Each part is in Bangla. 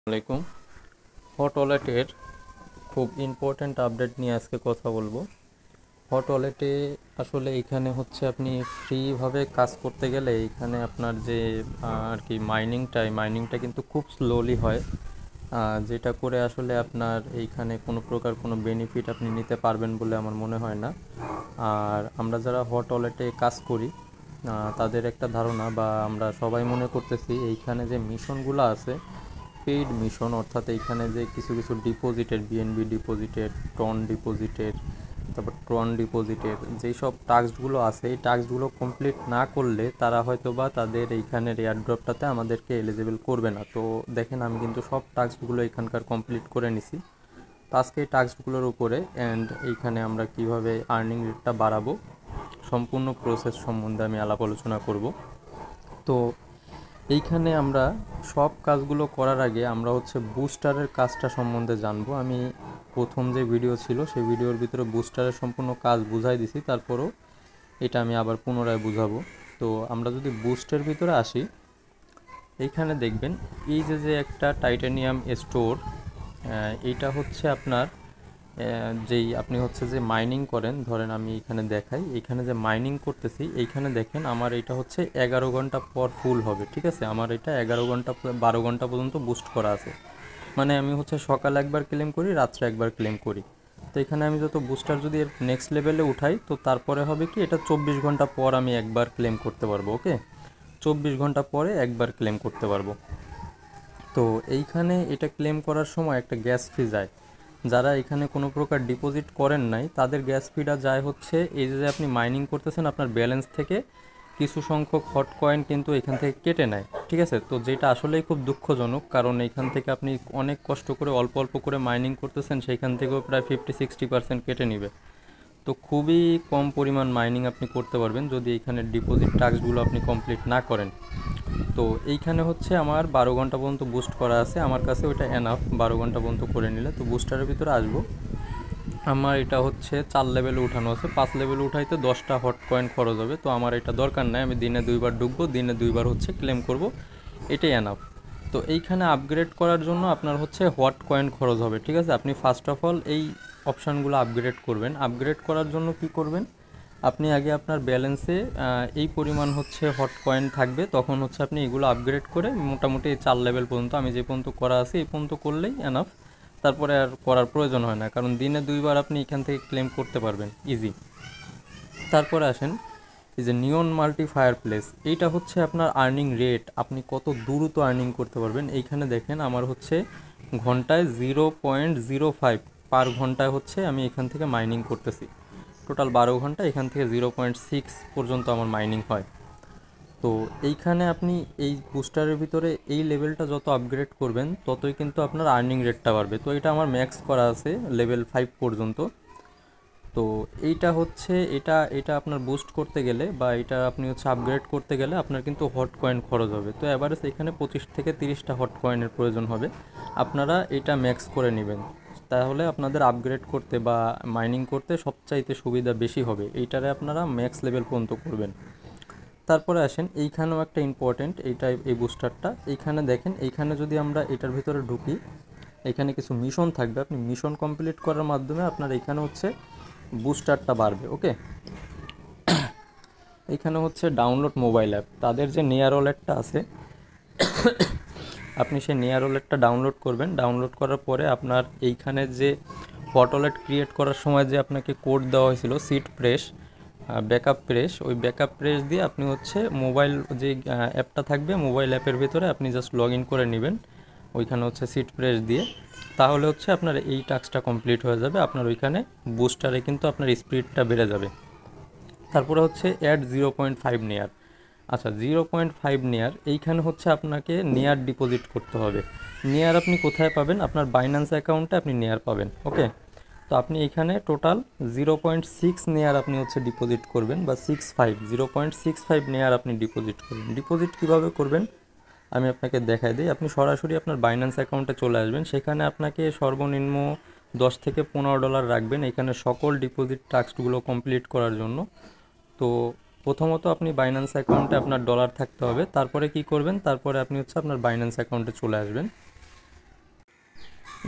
আসসালামাইকুম। হট ওয়ালেটের খুব ইম্পর্ট্যান্ট আপডেট নিয়ে আজকে কথা বলবো। হট ওয়ালেটে আসলে এখানে হচ্ছে আপনি ফ্রিভাবে কাজ করতে গেলে এখানে আপনার যে আর কি মাইনিংটা কিন্তু খুব স্লোলি হয়, যেটা করে আসলে আপনার এইখানে কোনো প্রকার কোনো বেনিফিট আপনি নিতে পারবেন বলে আমার মনে হয় না। আর আমরা যারা হট ওয়ালেটে কাজ করি তাদের একটা ধারণা বা আমরা সবাই মনে করতেছি এইখানে যে মিশনগুলো আছে পেইড মিশন, অর্থাৎ এইখানে যে কিছু কিছু ডিপোজিটের বিএনবি ডিপোজিটের, ট্রন ডিপোজিটের যেই সব টাস্কগুলো আছে এই টাস্কগুলো কমপ্লিট না করলে তারা হয়তো বা তাদের এইখানের এয়ারড্রপটাতে আমাদেরকে এলিজিবল করবে না। তো দেখেন আমি কিন্তু সব টাস্কগুলো এখানকার কমপ্লিট করে নিছি। তো আজকে এই টাস্কগুলোর উপরে অ্যান্ড এইখানে আমরা কিভাবে আর্নিং রেটটা বাড়াবো সম্পূর্ণ প্রসেস সম্বন্ধে আমি আলাপ আলোচনা করব। তো এইখানে আমরা সব কাজগুলো করার আগে আমরা হচ্ছে বুস্টারের কাজটা সম্বন্ধে জানবো। আমি প্রথম যে ভিডিও ছিল সেই ভিডিওর ভিতরে বুস্টারের সম্পূর্ণ কাজ বুঝাই দিছি, তারপরও এটা আমি আবার পুনরায় বুঝাবো। তো আমরা যদি বুস্টের ভিতরে আসি, এইখানে দেখবেন এই যে একটা টাইটানিয়াম স্টোর, এইটা হচ্ছে আপনার যেই আপনি হচ্ছে যে মাইনিং করেন, ধরেন আমি এখানে দেখাই, এখানে যে মাইনিং করতেছি এইখানে দেখেন আমার এটা হচ্ছে 11 ঘন্টা পর ফুল হবে। ঠিক আছে, আমার এটা 11 ঘন্টা 12 ঘন্টা পর্যন্ত বুস্ট করা আছে। মানে আমি হচ্ছে সকালে একবার ক্লেম করি, রাত্রে একবার ক্লেম করি। তো এখানে আমি যত বুস্টার যদি এর নেক্সট লেভেলে উঠাই তো তারপরে হবে কি এটা 24 ঘন্টা পর আমি একবার ক্লেম করতে পারবো। ওকে, 24 ঘন্টা পরে একবার ক্লেম করতে পারবো। তো এইখানে এটা ক্লেম করার সময় একটা গ্যাস ফি যায়। যারা এখানে কোনো প্রকার ডিপোজিট করেন নাই তাদের গ্যাস ফিটা যায় হচ্ছে এই যে আপনি মাইনিং করতেছেন আপনার ব্যালেন্স থেকে কিছু সংখ্যক হট কয়েন কিন্তু এখান থেকে কেটে নেয়। ঠিক আছে, তো যেটা আসলেই খুব দুঃখজনক, কারণ এখান থেকে আপনি অনেক কষ্ট করে অল্প অল্প করে মাইনিং করতেছেন, সেইখান থেকেও প্রায় 50-60% কেটে নিবে। তো খুবই কম পরিমাণ মাইনিং আপনি করতে পারবেন যদি এইখানে ডিপোজিট টাস্কগুলো আপনি কমপ্লিট না করেন। তো এইখানে হচ্ছে আমার 12 ঘন্টা পর্যন্ত বুস্ট করা আছে, আমার কাছে ওইটা এনাফ 12 ঘন্টা পর্যন্ত করে নিলে। তো বুস্টারের ভিতরে আসবো, আমার এটা হচ্ছে 4 লেভেলে উঠানো আছে, 5 লেভেলে উঠাইতে 10টা হট কয়েন খরচ হবে। তো আমার এটা দরকার নাই, আমি দিনে 2বার ঢুকবো, দিনে 2বার হচ্ছে ক্লেম করব, এটাই এনাফ। তো এইখানে আপগ্রেড করার জন্য আপনার হচ্ছে হট কয়েন খরচ হবে। ঠিক আছে, আপনি ফার্স্ট অফ অল এই অপশানগুলো আপগ্রেড করবেন। আপগ্রেড করার জন্য কি করবেন, আপনি আগে আপনার ব্যালেন্সে এই পরিমাণ হচ্ছে হট কয়েন থাকবে, তখন হচ্ছে আপনি এগুলো আপগ্রেড করে মোটামুটি 4 লেভেল পর্যন্ত, আমি যে পর্যন্ত করা আছে এই পর্যন্ত করলেই এনাফ। তারপরে আর করার প্রয়োজন হয় না, কারণ দিনে 2বার আপনি এখান থেকে ক্লেম করতে পারবেন ইজি। তারপরে আসেন এই যে নিয়ন মাল্টি ফায়ার প্লেস, এইটা হচ্ছে আপনার আর্নিং রেট, আপনি কত দ্রুত আর্নিং করতে পারবেন। এইখানে দেখেন আমার হচ্ছে ঘন্টায় 0.05 পার ঘন্টায় হচ্ছে আমি এখান থেকে মাইনিং করতেছি। টোটাল 12 ঘন্টা, এখান থেকে 0.6 পর্যন্ত আমার মাইনিং হয়। তো এইখানে আপনি এই বুস্টারের ভিতরে এই লেভেলটা যত আপগ্রেড করবেন ততই কিন্তু আপনার আর্নিং রেটটা বাড়বে। তো এটা আমার ম্যাক্স করা আছে লেভেল 5 পর্যন্ত। তো এইটা হচ্ছে এটা এটা আপনার বুস্ট করতে গেলে বা এটা আপনি হচ্ছে আপগ্রেড করতে গেলে আপনার কিন্তু হট কয়েন খরচ হবে। তো এভারেজ এখানে 25 থেকে 30টা হট কয়েনের প্রয়োজন হবে। আপনারা এটা ম্যাক্স করে নেবেন, তাহলে আপনাদের আপগ্রেড করতে বা মাইনিং করতে সবচাইতে সুবিধা বেশি হবে। এইটারে আপনারা ম্যাক্স লেভেল পর্যন্ত করবেন। তারপরে আসেন এইখানেও একটা ইম্পর্টেন্ট, এই বুস্টারটা এইখানে দেখেন, এইখানে যদি আমরা এটার ভিতরে ঢুকি এখানে কিছু মিশন থাকবে, আপনি মিশন কমপ্লিট করার মাধ্যমে আপনার এখানে হচ্ছে বুস্টারটা বাড়বে। ওকে, এখানে হচ্ছে ডাউনলোড মোবাইল অ্যাপ, তাদের যে নেয়ার ওয়ালেটটা আছে আপনি সেই নেয়ার ওয়ালেটটা ডাউনলোড করবেন। ডাউনলোড করার পরে আপনার এইখানে যে হট ওয়ালেট ক্রিয়েট করার সময় যে আপনাকে কোড দেওয়া হয়েছিল সিট প্রেস ব্যাকআপ প্রেস, ওই ব্যাকআপ প্রেস দিয়ে আপনি হচ্ছে মোবাইল যে অ্যাপটা থাকবে মোবাইল অ্যাপের ভিতরে আপনি জাস্ট লগ ইন করে নেবেন ওইখানে হচ্ছে সিট প্রেস দিয়ে, তাহলে হচ্ছে আপনার এই টাস্কটা কমপ্লিট হয়ে যাবে। আপনার ওইখানে বুস্টারে কিন্তু আপনার স্পিডটা বেড়ে যাবে। তারপরে হচ্ছে অ্যাড 0.5 নেয়ার। আচ্ছা, 0.5 নেয়ার এইখানে হচ্ছে আপনাকে নেয়ার ডিপোজিট করতে হবে। নেয়ার আপনি কোথায় পাবেন, আপনার বাইন্যান্স অ্যাকাউন্টে আপনি নেয়ার পাবেন। ওকে, তো আপনি এখানে টোটাল 0.6 নেয়ার আপনি হচ্ছে ডিপোজিট করবেন বা 0.65 নেয়ার আপনি ডিপোজিট করবেন। ডিপোজিট কীভাবে করবেন আমি আপনাকে দেখাই দিই। আপনি সরাসরি আপনার বাইন্যান্স অ্যাকাউন্টে চলে আসবেন, সেখানে আপনাকে সর্বনিম্ন $10 থেকে $15 রাখবেন এখানে সকল ডিপোজিট টাস্কগুলো কমপ্লিট করার জন্য। তো প্রথমত আপনি বাইন্যান্স অ্যাকাউন্টে আপনার ডলার থাকতে হবে, তারপরে কি করবেন, তারপরে আপনি হচ্ছে আপনার বাইন্যান্স অ্যাকাউন্টে চলে আসবেন।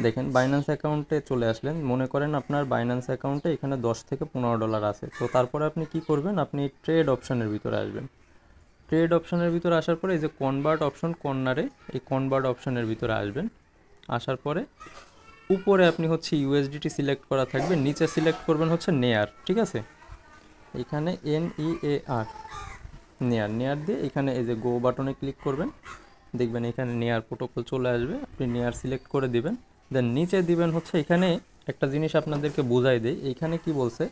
দেখেন বাইন্যান্স অ্যাকাউন্টে চলে আসলেন, মনে করেন আপনার বাইন্যান্স অ্যাকাউন্টে এখানে $10 থেকে $15 আছে। তো তারপরে আপনি কি করবেন, আপনি ট্রেড অপশানের ভিতরে আসবেন। ট্রেড অপশানের ভিতরে আসার পরে এই যে কনভার্ট অপশন কর্নারে, এই কনভার্ট অপশানের ভিতরে আসবেন। আসার পরে উপরে আপনি হচ্ছে ইউএসডিটি সিলেক্ট করা থাকবে, নিচে সিলেক্ট করবেন হচ্ছে নেয়ার, ঠিক আছে। এখানে NEAR, নেয়ার, নেয়ার দিয়ে এখানে এই যে গো বাটনে ক্লিক করবেন, দেখবেন এখানে নেয়ার প্রোটোকল চলে আসবে, আপনি নেয়ার সিলেক্ট করে দিবেন। দেন নিচে দিবেন হচ্ছে, এখানে একটা জিনিস আপনাদেরকে বোঝাই দেই, এইখানে কি বলছে।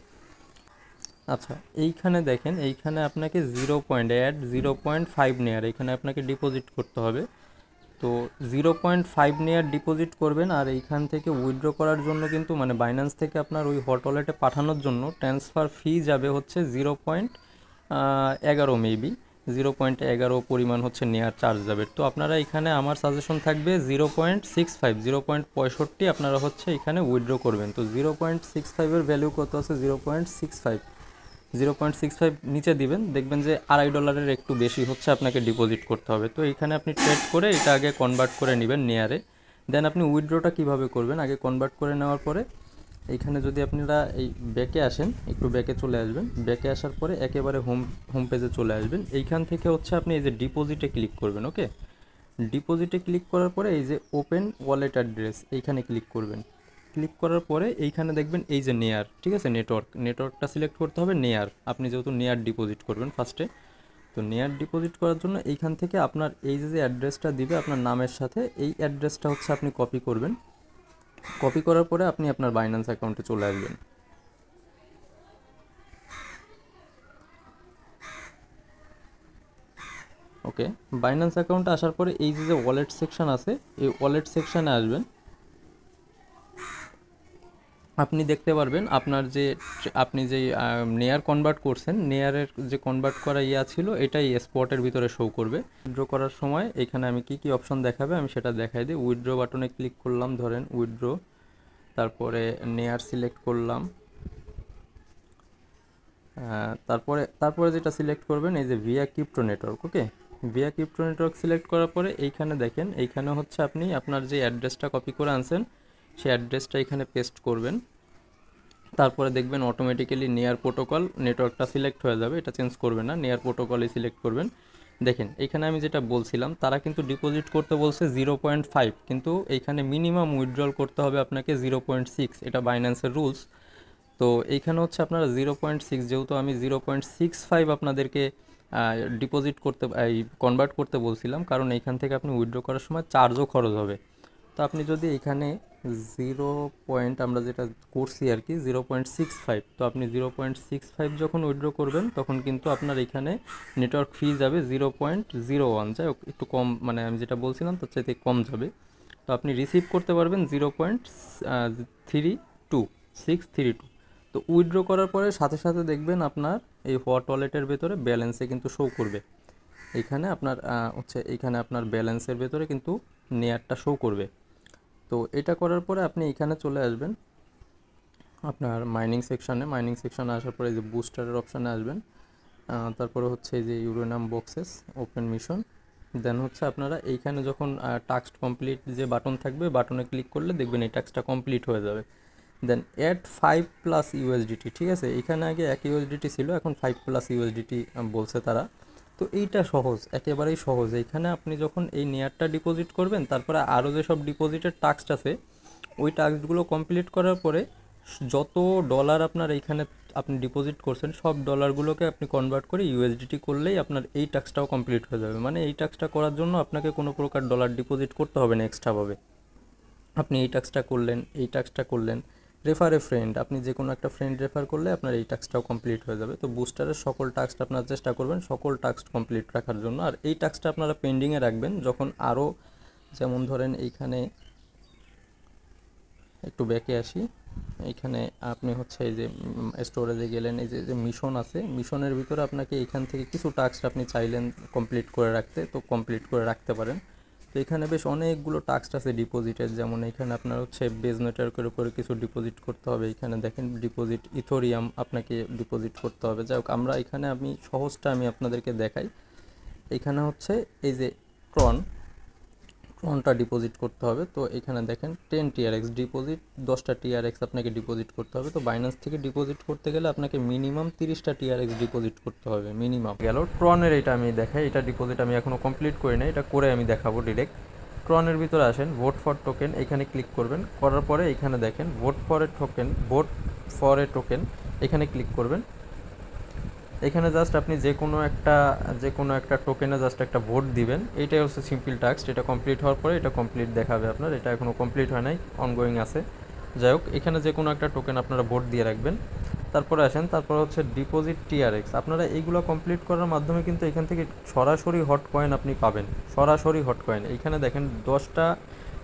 আচ্ছা, এইখানে দেখেন, এইখানে আপনাকে 0.5 নেয়ার এখানে আপনাকে ডিপোজিট করতে হবে। তো 0.5 নেয়ার ডিপোজিট করবেন, আর এইখান থেকে উইথড্র করার জন্য কিন্তু মানে বাইন্যান্স থেকে আপনার ওই হট ওয়ালেটে পাঠানোর জন্য ট্রান্সফার ফি যাবে হচ্ছে 0.11 মেবি, 0.11 পরিমাণ হচ্ছে নেয়ার চার্জ যাবে। তো আপনারা এখানে আমার সাজেশন থাকবে 0.65, 0.65 আপনারা হচ্ছে এখানে উইথড্র করবেন। তো 0.65-এর ভ্যালু কত আছে, 0.65, 0.65 নিচে দিবেন, দেখবেন যে $2.5 একটু বেশি হচ্ছে আপনাকে ডিপোজিট করতে হবে। তো এইখানে আপনি ট্রেড করে এটা আগে কনভার্ট করে নেবেন নেয়ারে। দেন আপনি উইথড্রটা কিভাবে করবেন, আগে কনভার্ট করে নেওয়ার পরে এইখানে যদি আপনারা এই ব্যাকে আসেন, একটু ব্যাকে চলে আসবেন, ব্যাকে আসার পরে একেবারে হোম পেজে চলে আসবেন। এইখান থেকে হচ্ছে আপনি এই যে ডিপোজিটে ক্লিক করবেন। ওকে, ডিপোজিটে ক্লিক করার পরে এই যে ওপেন ওয়ালেট অ্যাড্রেস এইখানে ক্লিক করবেন। ক্লিক করার পরে এইখানে দেখবেন এই যে নেয়ার, ঠিক আছে, নেটওয়ার্কটা সিলেক্ট করতে হবে নেয়ার, আপনি যেহেতু নেয়ার ডিপোজিট করবেন ফার্স্টে। তো নেয়ার ডিপোজিট করার জন্য এইখান থেকে আপনার এই যে অ্যাড্রেসটা দিবে আপনার নামের সাথে, এই অ্যাড্রেসটা হচ্ছে আপনি কপি করবেন। কপি করার পরে আপনি আপনার বাইন্যান্স অ্যাকাউন্টে চলে আসবেন। ওকে, বাইন্যান্স অ্যাকাউন্টে আসার পরে এই যে ওয়ালেট সেকশন আছে, এই ওয়ালেট সেকশানে আসবেন। আপনি দেখতে পারবেন আপনার যে আপনি যেই নেয়ার কনভার্ট করছেন, নেয়ারের যে কনভার্ট করা ছিল এটাই স্পটের ভিতরে শো করবে। উইথড্র করার সময় এখানে আমি কি অপশন দেখাবে আমি সেটা দেখাই দিই। উইথড্র বাটনে ক্লিক করলাম, ধরেন উইথড্র, তারপরে নেয়ার সিলেক্ট করলাম, তারপরে যেটা সিলেক্ট করবেন এই যে ভিয়া ক্রিপ্টো নেটওয়ার্ক। ওকে, ভিয়া ক্রিপ্টো নেটওয়ার্ক সিলেক্ট করার পরে এইখানে দেখেন, এইখানে হচ্ছে আপনি আপনার যে অ্যাড্রেসটা কপি করে আনছেন সেই অ্যাড্রেসটা এখানে পেস্ট করবেন। তারপরে দেখবেন অটোমেটিক্যালি নেয়ার প্রোটোকল নেটওয়ার্কটা সিলেক্ট হয়ে যাবে, এটা চেঞ্জ করবেন না, নেয়ার প্রোটোকলই সিলেক্ট করবেন। দেখেন এইখানে আমি যেটা বলছিলাম, তারা কিন্তু ডিপোজিট করতে বলছে 0.5, কিন্তু এইখানে মিনিমাম উইথড্রল করতে হবে আপনাকে 0.6, এটা বাইন্যান্সের রুলস। তো এইখানে হচ্ছে আপনারা 0.6, যেহেতু আমি 0.65 আপনাদেরকে ডিপোজিট করতে এই কনভার্ট করতে বলছিলাম, কারণ এইখান থেকে আপনি উইথড্র করার সময় চার্জও খরচ হবে। তো আপনি যদি এখানে 0. আমরা যেটা করছি আর কি 0.65, তো আপনি 0.65 যখন উইথড্র করবেন তখন কিন্তু আপনার এখানে নেটওয়ার্ক ফি যাবে 0.01, যাই হোক একটু কম, মানে আমি যেটা বলছিলাম তার চাইতে কম যাবে। তো আপনি রিসিভ করতে পারবেন 0.632। তো উইথড্র করার পরে সাথে সাথে দেখবেন আপনার এই হট ওয়ালেটের ভেতরে ব্যালেন্সে কিন্তু শো করবে, এইখানে আপনার হচ্ছে এইখানে আপনার ব্যালেন্সের ভেতরে কিন্তু নেয়ারটা শো করবে। তো এটা করার পরে আপনি এখানে চলে আসবেন আপনার মাইনিং সেকশানে আসার পরে এই যে বুস্টারের অপশানে আসবেন। তারপরে হচ্ছে এই যে ইউরেনিয়াম বক্সেস ওপেন মিশন। দেন হচ্ছে আপনারা এইখানে যখন টাস্ক কমপ্লিট যে বাটন থাকবে, বাটনে ক্লিক করলে দেখবেন এই টাস্কটা কমপ্লিট হয়ে যাবে। দেন অ্যাড 5+ ইউএসডিটি, ঠিক আছে, এখানে আগে 1 ইউএসডিটি ছিল, এখন 5+ ইউএসডিটি বলছে তারা। তো এইটা সহজ, একেবারেই সহজ। এইখানে আপনি যখন এই নেয়ারটা ডিপোজিট করবেন, তারপরে আরও যেসব ডিপোজিটের টাস্ক আছে ওই টাস্কগুলো কমপ্লিট করার পরে যত ডলার আপনার এইখানে আপনি ডিপোজিট করছেন সব ডলারগুলোকে আপনি কনভার্ট করে ইউএসডিটি করলেই আপনার এই টাস্কটাও কমপ্লিট হয়ে যাবে। মানে এই টাস্কটা করার জন্য আপনাকে কোনো প্রকার ডলার ডিপোজিট করতে হবে না এক্সট্রাভাবে। আপনি এই টাস্কটা করলেন, এই টাস্কটা করলেন, রেফার এ ফ্রেন্ড, আপনি যে কোনো একটা ফ্রেন্ড রেফার করলে আপনার এই টাস্কটাও কমপ্লিট হয়ে যাবে। তো বুস্টারের সকল টাস্ক আপনারা চেষ্টা করবেন সকল টাস্ক কমপ্লিট রাখার জন্য। আর এই টাস্কটা আপনারা পেন্ডিংয়ে রাখবেন, যখন আরও, যেমন ধরেন এইখানে একটু ব্যাকে আসি, এইখানে আপনি হচ্ছে এই যে স্টোরেজে গেলেন, এই যে মিশন আছে, মিশনের ভিতরে আপনাকে এইখান থেকে কিছু টাস্ক আপনি চাইলেন কমপ্লিট করে রাখতে, তো কমপ্লিট করে রাখতে পারেন। তো এখানে বেশ অনেকগুলো টাস্ক আছে ডিপোজিটের, যেমন এখানে আপনার হচ্ছে বেজ নেটওয়ার্কের উপরে কিছু ডিপোজিট করতে হবে। এখানে দেখেন ডিপোজিট ইথোরিয়াম আপনাকে ডিপোজিট করতে হবে। যাই হোক আমরা এখানে আমি সহজটা আমি আপনাদেরকে দেখাই। এখানে হচ্ছে এই যে ট্রন ট্রনটা ডিপোজিট করতে হবে। তো এখানে দেখেন 10 TRX ডিপোজিট, 10টা TRX আপনাকে ডিপোজিট করতে হবে। তো বাইন্যান্স থেকে ডিপোজিট করতে গেলে আপনাকে মিনিমাম 30টা TRX ডিপোজিট করতে হবে মিনিমাম। গেল ট্রনের, এটা আমি দেখাই, এটা ডিপোজিট আমি এখনও কমপ্লিট করি না, এটা করে আমি দেখাবো ডিরেক্ট। ট্রনের ভিতরে আসেন, ভোট ফর টোকেন, এখানে ক্লিক করবেন। করার পরে এখানে দেখেন ভোট ফর এ টোকেন এখানে ক্লিক করবেন। এখানে জাস্ট আপনি যে কোনো একটা টোকেনে জাস্ট একটা ভোট দিবেন। এইটাই হচ্ছে সিম্পল টাস্ক। এটা কমপ্লিট হওয়ার পরে এটা কমপ্লিট দেখাবে আপনার, এটা এখনও কমপ্লিট হয় নাই, অনগোয়িং আছে। যাই হোক, এখানে যে কোনো একটা টোকেন আপনারা ভোট দিয়ে রাখবেন। তারপরে আসেন, তারপর হচ্ছে ডিপোজিট TRX। আপনারা এইগুলো কমপ্লিট করার মাধ্যমে কিন্তু এখান থেকে সরাসরি হট কয়েন আপনি পাবেন, সরাসরি হট কয়েন। এইখানে দেখেন 10টা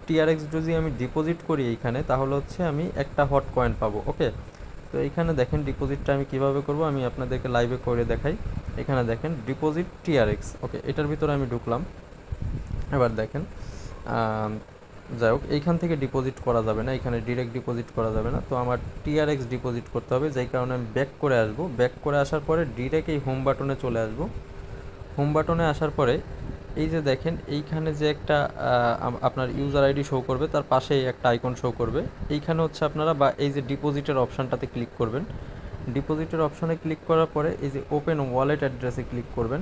TRX যদি আমি ডিপোজিট করি এইখানে, তাহলে হচ্ছে আমি একটা হট কয়েন পাবো। ওকে, তো এইখানে দেখেন ডিপোজিটটা আমি কিভাবে করব, আমি আপনাদেরকে লাইভে করে দেখাই। এখানে দেখেন ডিপোজিট TRX। ওকে, এটার ভিতরে আমি ঢুকলাম। এবার দেখেন, যাই হোক, এইখান থেকে ডিপোজিট করা যাবে না, এখানে ডিরেক্ট ডিপোজিট করা যাবে না। তো আমার TRX ডিপোজিট করতে হবে, যেই কারণে আমি ব্যাক করে আসবো। ব্যাক করে আসার পরে ডিরেক্ট এই হোম বাটনে চলে আসবো। হোম বাটনে আসার পরে এই যে দেখেন এইখানে যে একটা আপনার ইউজার আইডি শো করবে, তার পাশেই একটা আইকন শো করবে। এইখানে হচ্ছে আপনারা বা এই যে ডিপোজিটের অপশানটাতে ক্লিক করবেন। ডিপোজিটের অপশানে ক্লিক করার পরে এই যে ওপেন ওয়ালেট অ্যাড্রেসে ক্লিক করবেন।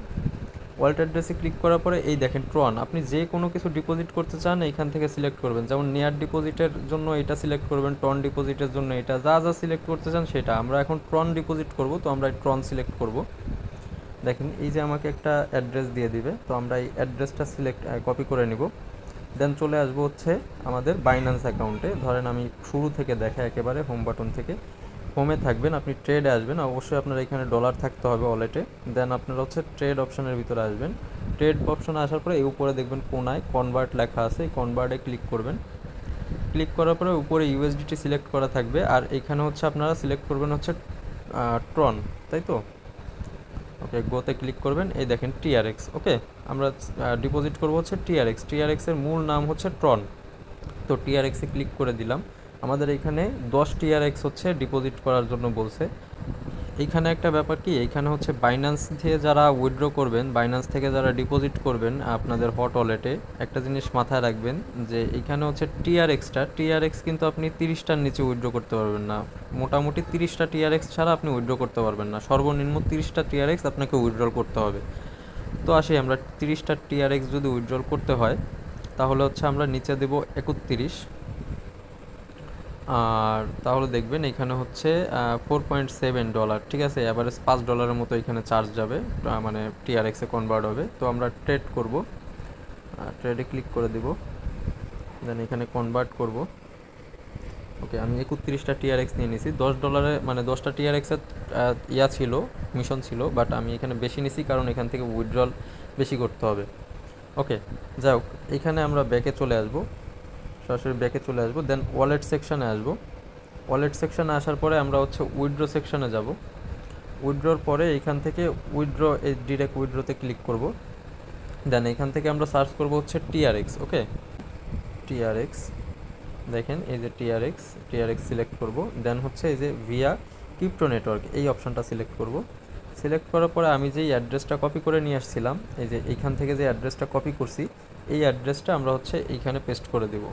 ওয়ালেট অ্যাড্রেসে ক্লিক করার পরে এই দেখেন ট্রন, আপনি যে কোনো কিছু ডিপোজিট করতে চান এইখান থেকে সিলেক্ট করবেন। যেমন নেয়ার ডিপোজিটের জন্য এটা সিলেক্ট করবেন, ট্রন ডিপোজিটের জন্য এটা, যা যা সিলেক্ট করতে চান সেটা। আমরা এখন ট্রন ডিপোজিট করব, তো আমরা ট্রন সিলেক্ট করব। দেখেন এই যে আমাকে একটা অ্যাড্রেস দিয়ে দিবে, তো আমরা এই অ্যাড্রেসটা কপি করে নিব। দেন চলে আসবো হচ্ছে আমাদের বাইন্যান্স অ্যাকাউন্টে। ধরেন আমি শুরু থেকে দেখা, একেবারে হোম বাটন থেকে হোমে থাকবেন, আপনি ট্রেডে আসবেন। অবশ্যই আপনার এখানে ডলার থাকতে হবে ওয়ালেটে। দেন আপনারা হচ্ছে ট্রেড অপশনের ভিতরে আসবেন। ট্রেড অপশনে আসার পরে এই উপরে দেখবেন কোনায় কনভার্ট লেখা আছে, এই কনভার্টে ক্লিক করবেন। ক্লিক করার পরে উপরে USDT সিলেক্ট করা থাকবে, আর এখানে হচ্ছে আপনারা সিলেক্ট করবেন হচ্ছে ট্রন, তাই তো? ওকে, গোতে ক্লিক করবেন। এই দেখেন TRX। ওকে, আমরা ডিপোজিট করবো হচ্ছে TRX এর মূল নাম হচ্ছে ট্রন। তো TRX এ ক্লিক করে দিলাম। আমাদের এখানে 10 TRX হচ্ছে ডিপোজিট করার জন্য বলছে। এইখানে একটা ব্যাপার কি, এইখানে হচ্ছে বাইন্যান্স থেকে যারা উইথড্র করবেন, বাইন্যান্স থেকে যারা ডিপোজিট করবেন আপনাদের হট ওয়ালেটে, একটা জিনিস মাথায় রাখবেন যে এইখানে হচ্ছে TRX কিন্তু আপনি 30টার নিচে উইথড্র করতে পারবেন না। মোটামুটি 30টা TRX ছাড়া আপনি উইথড্র করতে পারবেন না, সর্বনিম্ন 30টা TRX আপনাকে উইথড্রল করতে হবে। তো আসি, আমরা 30টা TRX যদি উইথড্রল করতে হয় তাহলে হচ্ছে আমরা নিচে দেব 31। আর তাহলে দেখবেন এখানে হচ্ছে $4.7, ঠিক আছে, অ্যাভারেজ $5 মতো এখানে চার্জ যাবে, মানে TRX এ কনভার্ট হবে। তো আমরা ট্রেড করব, ট্রেডে ক্লিক করে দিব। দেন এখানে কনভার্ট করব। ওকে, আমি 31টা TRX নিয়ে নিছি। $10, মানে 10টা TRX এর ছিল, মিশন ছিল, বাট আমি এখানে বেশি নিছি কারণ এখান থেকে উইথড্রল বেশি করতে হবে। ওকে, যাই হোক, এখানে আমরা ব্যাকে চলে আসবো, সরাসরি ব্যাকে চলে আসবো। দেন ওয়ালেট সেকশানে আসবো। ওয়ালেট সেকশানে আসার পরে আমরা হচ্ছে উইথড্র সেকশানে যাব। উইথড্রর পরে এইখান থেকে এই ডিরেক্ট উইথড্রতে ক্লিক করব। দেন এখান থেকে আমরা সার্চ করব হচ্ছে TRX। ওকে, TRX, দেখেন এই যে TRX সিলেক্ট করব। দেন হচ্ছে এই যে ভিয়া ক্রিপ্টো নেটওয়ার্ক, এই অপশানটা সিলেক্ট করব। সিলেক্ট করার পরে আমি যেই অ্যাড্রেসটা কপি করে নিয়ে আসছিলাম, এই যে এইখান থেকে যে অ্যাড্রেসটা কপি করছি, এই অ্যাড্রেসটা আমরা হচ্ছে এইখানে পেস্ট করে দেব।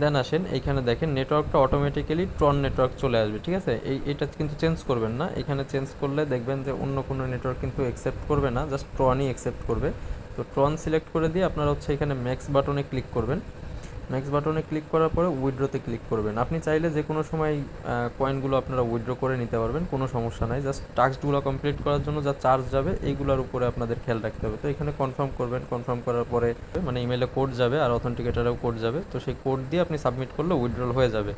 দেন আসেন, এইখানে দেখেন নেটওয়ার্কটা অটোমেটিক্যালি ট্রন নেটওয়ার্ক চলে আসবে, ঠিক আছে। এটা কিন্তু চেঞ্জ করবেন না, এখানে চেঞ্জ করলে দেখবেন যে অন্য কোনো নেটওয়ার্ক কিন্তু অ্যাকসেপ্ট করবে না, জাস্ট ট্রনই অ্যাকসেপ্ট করবে। তো ট্রন সিলেক্ট করে দিয়ে আপনারা হচ্ছে এখানে ম্যাক্স বাটনে ক্লিক করবেন। ম্যাক্স বাটনে ক্লিক করার পরে উইথড্রোতে ক্লিক করবেন। আপনি চাইলে যে কোনো সময় কয়েনগুলো আপনারা উইথড্র করে নিতে পারবেন, কোনো সমস্যা নাই। জাস্ট টাস্কগুলো কমপ্লিট করার জন্য যা চার্জ যাবে এইগুলোর উপরে আপনাদের খেয়াল রাখতে হবে। তো এখানে কনফার্ম করবেন, কনফার্ম করার পরে মানে ইমেলে কোড যাবে আর অথেন্টিকেটারেও কোড যাবে, তো সেই কোড দিয়ে আপনি সাবমিট করলে উইথড্রল হয়ে যাবে।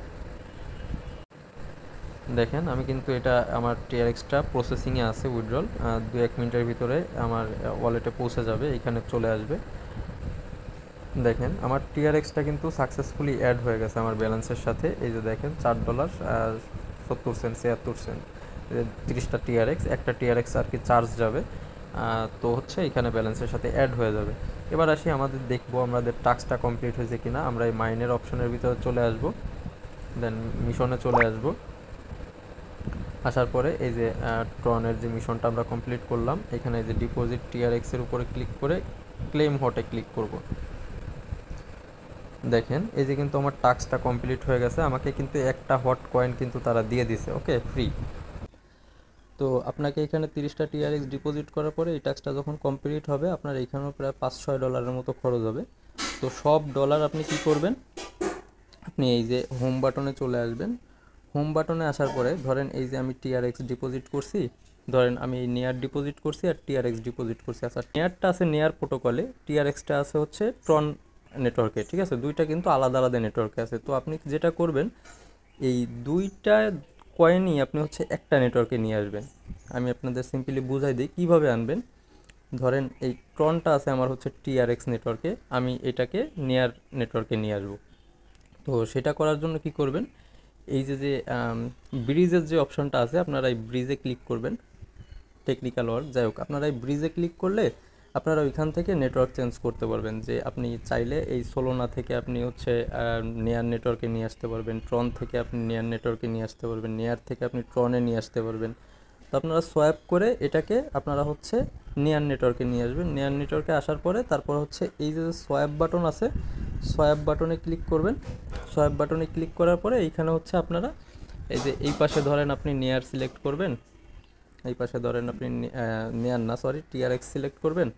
দেখেন আমি কিন্তু এটা আমার TRXটা প্রসেসিংয়ে আছে, উইথড্রল 2-1 মিনিটের ভিতরে আমার ওয়ালেটে পৌঁছে যাবে, এখানে চলে আসবে। দেখেন আমার TRXটা কিন্তু সাকসেসফুলি অ্যাড হয়ে গেছে আমার ব্যালেন্সের সাথে। এই যে দেখেন $4.70 76 30টা TRX, একটা TRX আর কি চার্জ যাবে। তো হচ্ছে এখানে ব্যালেন্সের সাথে অ্যাড হয়ে যাবে। এবার আসি, আমাদের দেখবো আমাদের টাস্কটা কমপ্লিট হয়েছে কিনা। আমরা এই মাইনের অপশনের ভিতরে চলে আসব। দেন মিশনে চলে আসব। আসার পরে এই যে ট্রনের যে মিশনটা আমরা কমপ্লিট করলাম, এখানে যে ডিপোজিট TRX এর উপরে ক্লিক করে ক্লেম হটে ক্লিক করব। দেখেন এই যে কিন্তু আমার টাস্কটা কমপ্লিট হয়ে গেছে, আমাকে কিন্তু একটা হট কয়েন কিন্তু তারা দিয়ে দিছে, ওকে, ফ্রি। তো আপনাকে এখানে 30টা টিআরএক্স ডিপোজিট করার পরে এই টাস্কটা যখন কমপ্লিট হবে আপনার এখানেও প্রায় 5-6 ডলারের মতো খরচ হবে। তো সব ডলার আপনি কি করবেন, আপনি এই যে হোম বাটনে চলে আসবেন। হোম বাটনে আসার পরে ধরেন এই যে আমি টিআরএক্স ডিপোজিট করছি, ধরেন আমি নেয়ার ডিপোজিট করছি আর টিআরএক্স ডিপোজিট করছি। আচ্ছা, নেয়ারটা আছে নেয়ার প্রোটোকলে, টিআরএক্সটা আছে হচ্ছে ট্রন নেটওয়ার্কে, ঠিক আছে, দুইটা কিন্তু আলাদা আলাদা নেটওয়ার্কে আছে। তো আপনি যেটা করবেন এই দুইটা কয়েনই আপনি হচ্ছে একটা নেটওয়ার্কে নিয়ে আসবেন। আমি আপনাদের সিম্পলি বুঝাই দিই কীভাবে আনবেন। ধরেন এই ট্রনটা আছে আমার হচ্ছে টিআরএক্স নেটওয়ার্কে, আমি এটাকে নেয়ার নেটওয়ার্কে নিয়ে আসবো। তো সেটা করার জন্য কি করবেন, এই যে যে ব্রিজের যে অপশনটা আছে আপনারা এই ব্রিজে ক্লিক করবেন। টেকনিক্যাল ওয়ার্ক যাই হোক, আপনারা এই ব্রিজে ক্লিক করলে আপনারা ওইখান থেকে নেটওয়ার্ক চেঞ্জ করতে পারবেন। যে আপনি চাইলে এই সোলোনা থেকে আপনি হচ্ছে নেয়ার নেটওয়ার্কে নিয়ে আসতে পারবেন, ট্রন থেকে আপনি নেয়ার নেটওয়ার্কে নিয়ে আসতে পারবেন, নেয়ার থেকে আপনি ট্রনে নিয়ে আসতে পারবেন। তো আপনারা সোয়াপ করে এটাকে আপনারা হচ্ছে নেয়ার নেটওয়ার্কে নিয়ে আসবেন। নেয়ার নেটওয়ার্কে আসার পরে তারপর হচ্ছে এই যে সোয়াপ বাটন আছে, সোয়াপ বাটনে ক্লিক করবেন। সোয়াপ বাটনে ক্লিক করার পরে এইখানে হচ্ছে আপনারা এই যে এই পাশে ধরেন আপনি নেয়ার সিলেক্ট করবেন, এই পাশে ধরেন আপনি নেয়ার না সরি টিআরএক্স সিলেক্ট করবেন।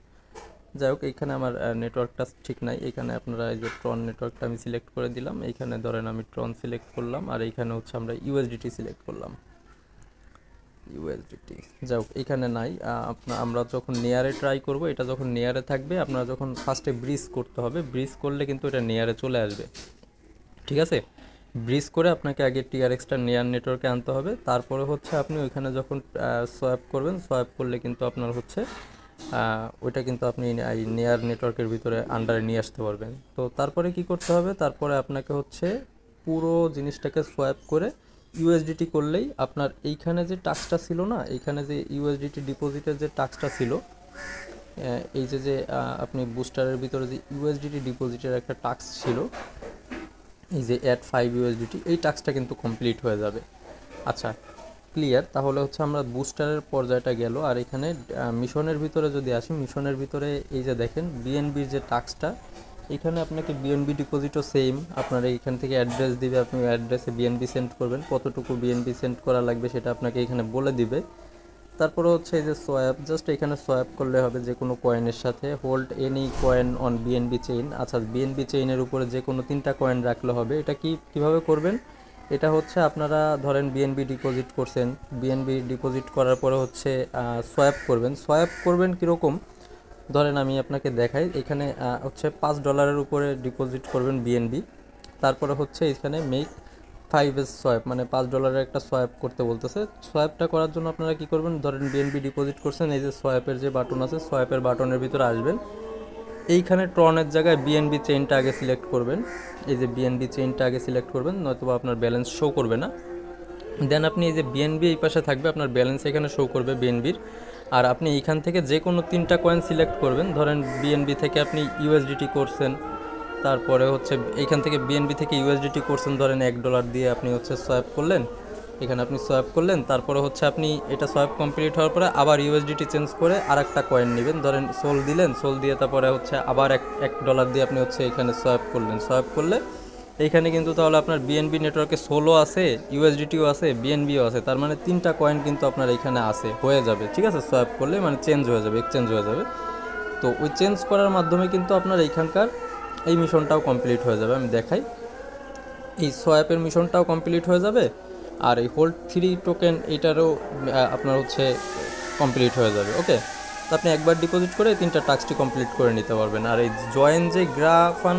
যাই হোক এইখানে আমার নেটওয়ার্কটা ঠিক নাই, এইখানে আপনারা এই যে ট্রন নেটওয়ার্কটা আমি সিলেক্ট করে দিলাম, এইখানে ধরেন আমি ট্রন সিলেক্ট করলাম আর এইখানে হচ্ছে আমরা ইউএসডিটি সিলেক্ট করলাম, ইউএসডিটি। যাই হোক এইখানে নাই, আমরা যখন নেয়ারে ট্রাই করব, এটা যখন নেয়ারে থাকবে আপনারা যখন ফার্স্টে ব্রিজ করতে হবে, ব্রিজ করলে কিন্তু এটা নেয়ারে চলে আসবে, ঠিক আছে। ব্রিজ করে আপনাকে আগে টিআরএক্সটা নেয়ার নেটওয়ার্কে আনতে হবে, তারপরে হচ্ছে আপনি ওইখানে যখন সোয়াপ করবেন, সোয়াপ করলে কিন্তু আপনার হচ্ছে ওইটা কিন্তু আপনি এই নেয়ার নেটওয়ার্কের ভিতরে আন্ডারে নিয়ে আসতে পারবেন। তো তারপরে কি করতে হবে, তারপরে আপনাকে হচ্ছে পুরো জিনিসটাকে সোয়াপ করে ইউএসডিটি করলেই আপনার এইখানে যে টাস্কটা ছিল না, এইখানে যে ইউএসডিটি ডিপোজিটের যে টাস্কটা ছিল, এই যে যে আপনি বুস্টারের ভিতরে যে ইউএসডিটি ডিপোজিটের একটা টাস্ক ছিল, এই যে অ্যাড 5 ইউএসডিটি, এই টাস্কটা কিন্তু কমপ্লিট হয়ে যাবে। আচ্ছা ক্লিয়ার, তাহলে হচ্ছে আমরা বুস্টারের পর্যায়টা গেল। আর এখানে মিশনের ভিতরে যদি আসি, মিশনের ভিতরে এই যে দেখেন বিএনবির যে টাস্কটা, এখানে আপনাকে বিএনবি ডিপোজিটও সেম, আপনার এইখান থেকে অ্যাড্রেস দিবে, আপনি অ্যাড্রেসে বিএনবি সেন্ড করবেন, কতটুকু বিএনবি সেন্ড করা লাগবে সেটা আপনাকে এখানে বলে দিবে। তারপরে হচ্ছে এই যে সোয়াপ, জাস্ট এখানে সোয়াপ করলে হবে যে কোনো কয়েনের সাথে, hold any coin on BNB chain. আচ্ছা বিএনবি চেইনের উপরে যে কোনো 3টা কয়েন রাখলে হবে। এটা কীভাবে করবেন, এটা হচ্ছে আপনারা ধরেন বিএনবি ডিপোজিট করছেন, বিএনবি ডিপোজিট করার পরে হচ্ছে সোয়াপ করবেন। সোয়াপ করবেন কীরকম, ধরেন আমি আপনাকে দেখাই, এখানে হচ্ছে $5 উপরে ডিপোজিট করবেন বিএনবি, তারপরে হচ্ছে এখানে মেক 5s সোয়াপ, মানে $5 একটা সোয়াপ করতে বলতেছে। সোয়াপটা করার জন্য আপনারা কি করবেন, ধরেন বিএনবি ডিপোজিট করছেন, এই যে সোয়াপের যে বাটন আছে, সোয়াপের বাটনের ভিতরে আসবেন, এইখানে ট্রনের জায়গায় বিএনবি চেইনটা আগে সিলেক্ট করবেন। এই যে বিএনবি চেইনটা আগে সিলেক্ট করবেন, নয়তো আপনার ব্যালেন্স শো করবে না। দেন আপনি এই যে বিএনবি এই পাশে থাকবে, আপনার ব্যালেন্স এখানে শো করবে বিএনবির। আর আপনি এইখান থেকে যে কোনো 3টা কয়েন সিলেক্ট করবেন, ধরেন বিএনবি থেকে আপনি ইউএসডিটি করছেন, তারপরে হচ্ছে এইখান থেকে বিএনবি থেকে ইউএসডিটি করছেন, ধরেন $1 দিয়ে আপনি হচ্ছে সোয়াপ করলেন, এখানে আপনি সোয়াপ করলেন, তারপরে হচ্ছে আপনি এটা সোয়াপ কমপ্লিট হওয়ার পরে আবার ইউএসডিটি চেঞ্জ করে আর একটা কয়েন নেবেন, ধরেন সোল দিলেন, সোল দিয়ে তারপরে হচ্ছে আবার $1 দিয়ে আপনি হচ্ছে এখানে সোয়াপ করলেন। সোয়াপ করলে এইখানে কিন্তু তাহলে আপনার বিএনবি নেটওয়ার্কে সোলও আছে, ইউএসডিটিও আছে, বিএনবিও আছে, তার মানে 3টা কয়েন কিন্তু আপনার এখানে আছে, হয়ে যাবে, ঠিক আছে। সোয়াপ করলে মানে চেঞ্জ হয়ে যাবে, এক্সচেঞ্জ হয়ে যাবে। তো ওই চেঞ্জ করার মাধ্যমে কিন্তু আপনার এইখানকার এই মিশনটাও কমপ্লিট হয়ে যাবে। আমি দেখাই, এই সোয়াপের মিশনটাও কমপ্লিট হয়ে যাবে, আর এই হোল্ড 3 টোকেন এইটারও আপনার হচ্ছে কমপ্লিট হয়ে যাবে, ওকে। তো আপনি একবার ডিপোজিট করে 3টা টাস্কটি কমপ্লিট করে নিতে পারবেন। আর এই জয়েন যে গ্রাফান,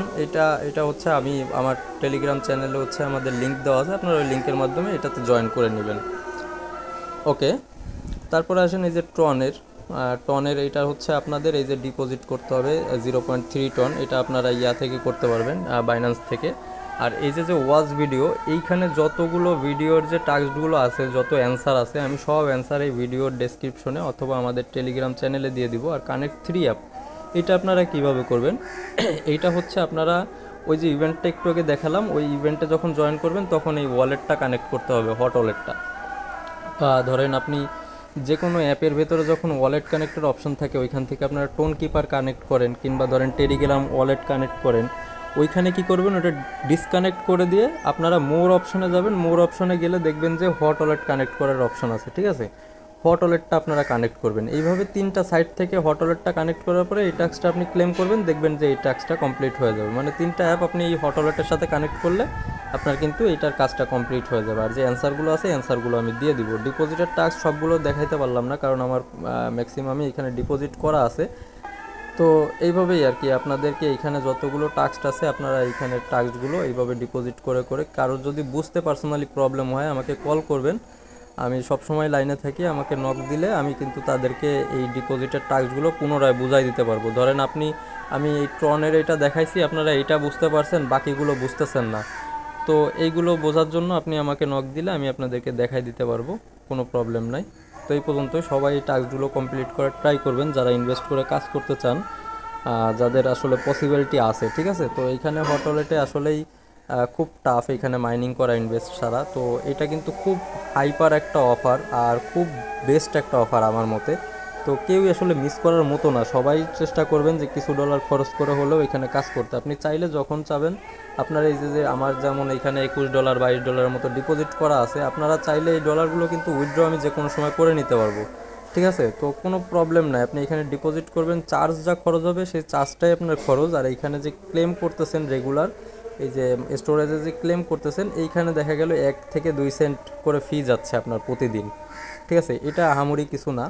এটা হচ্ছে আমি আমার টেলিগ্রাম চ্যানেলে হচ্ছে আমাদের লিঙ্ক দেওয়া আছে, আপনারা ওই লিঙ্কের মাধ্যমে এটাতে জয়েন করে নেবেন, ওকে। তারপরে আসেন এই যে টনের এইটা হচ্ছে আপনাদের এই যে ডিপোজিট করতে হবে 0.3 টন, এটা আপনারা ইয়া থেকে করতে পারবেন, বাইন্যান্স থেকে। আর এই যে ওয়াচ ভিডিও, এইখানে যতগুলো ভিডিওর যে টাস্কগুলো আছে, যত অ্যান্সার আছে, আমি সব অ্যান্সার এই ভিডিওর ডেসক্রিপশনে অথবা আমাদের টেলিগ্রাম চ্যানেলে দিয়ে দিব। আর কানেক্ট 3 অ্যাপ, এটা আপনারা কিভাবে করবেন, এইটা হচ্ছে আপনারা ওই যে ইভেন্টটা একটু আগে দেখালাম, ওই ইভেন্টে যখন জয়েন করবেন তখন এই ওয়ালেটটা কানেক্ট করতে হবে, হট ওয়ালেটটা। বা ধরেন আপনি যে কোনো অ্যাপের ভেতরে যখন ওয়ালেট কানেক্টের অপশন থাকে, ওইখান থেকে আপনারা টোন কিপার কানেক্ট করেন, কিংবা ধরেন টেলিগ্রাম ওয়ালেট কানেক্ট করেন, ওইখানে কি করবেন, ওটা ডিসকানেক্ট করে দিয়ে আপনারা মোর অপশনে যাবেন। মোর অপশনে গেলে দেখবেন যে হট ওয়ালেট কানেক্ট করার অপশন আছে, ঠিক আছে। হট ওয়ালেটটা আপনারা কানেক্ট করবেন। এইভাবে 3টা সাইট থেকে হট ওয়ালেটটা কানেক্ট করার পরে এই টাস্কটা আপনি ক্লেম করবেন, দেখবেন যে এই টাস্কটা কমপ্লিট হয়ে যাবে। মানে 3টা অ্যাপ আপনি এই হট ওয়ালেটের সাথে কানেক্ট করলে আপনার কিন্তু এইটার কাজটা কমপ্লিট হয়ে যাবে। আর যে অ্যান্সারগুলো আছে অ্যান্সারগুলো আমি দিয়ে দিব। ডিপোজিটের টাস্ক সবগুলো দেখাইতে পারলাম না, কারণ আমার ম্যাক্সিমামই এখানে ডিপোজিট করা আছে। তো এইভাবেই আর কি আপনাদেরকে এইখানে যতগুলো টাস্ক আছে আপনারা এইখানে টাস্কগুলো এইভাবে ডিপোজিট করে করে, কারোর যদি বুঝতে পার্সোনালি প্রবলেম হয় আমাকে কল করবেন। আমি সবসময় লাইনে থাকি, আমাকে নক দিলে আমি কিন্তু তাদেরকে এই ডিপোজিটের টাস্কগুলো পুনরায় বুঝাই দিতে পারবো। ধরেন আমি এই ট্রনের এটা দেখাইছি, আপনারা এইটা বুঝতে পারছেন, বাকিগুলো বুঝতেছেন না। তো এইগুলো বোঝার জন্য আপনি আমাকে নক দিলে আমি আপনাদেরকে দেখাই দিতে পারবো, কোনো প্রবলেম নাই। তো এই পর্যন্তই। সবাই এই টাস্কগুলো কমপ্লিট করার ট্রাই করবেন যারা ইনভেস্ট করে কাজ করতে চান, যাদের আসলে পসিবিলিটি আছে, ঠিক আছে। তো এইখানে হট ওয়ালেটে আসলেই খুব টাফ এখানে মাইনিং করা ইনভেস্ট ছাড়া। তো এটা কিন্তু খুব হাইপার একটা অফার আর খুব বেস্ট একটা অফার আমার মতে। তো কেউই আসলে মিস করার মতো না। সবাই চেষ্টা করবেন যে কিছু ডলার খরচ করে হলেও এখানে কাজ করতে। আপনি চাইলে যখন চাবেন, আপনার এই যে আমার যেমন এখানে $21 $22 মতো ডিপোজিট করা আছে, আপনারা চাইলে এই ডলারগুলো কিন্তু উইথড্র আমি যে কোনো সময় করে নিতে পারবো, ঠিক আছে। তো কোনো প্রবলেম নাই, আপনি এখানে ডিপোজিট করবেন, চার্জ যা খরচ হবে সেই চার্জটাই আপনার খরচ। আর এইখানে যে ক্লেম করতেছেন রেগুলার, এই যে স্টোরেজে যে ক্লেম করতেছেন, এইখানে দেখা গেল 1 থেকে 2 সেন্ট করে ফি যাচ্ছে আপনার প্রতিদিন, ঠিক আছে। এটা আহামরি কিছু না।